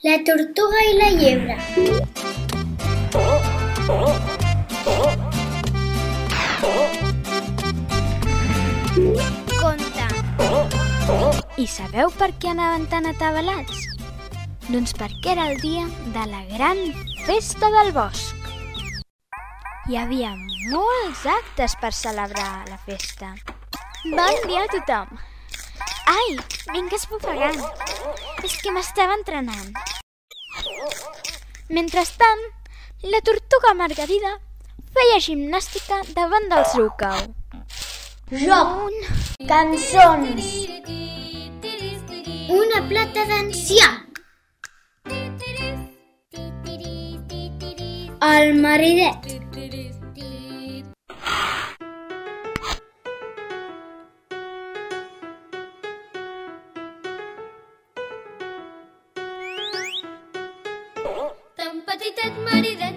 La tortuga i la llebre. Conte. I sabeu per què anaven tan atabalats? Doncs perquè era el dia de la gran festa del bosc. Hi havia molts actes per celebrar la festa. Bon dia a tothom! Ai, vinc esbufegant. És que m'estava entrenant. Mentrestant, la tortuga Margarida feia gimnàstica davant del seu cau. Joc, cançons, una plata d'enciam, el maridet. Tan petitet maridet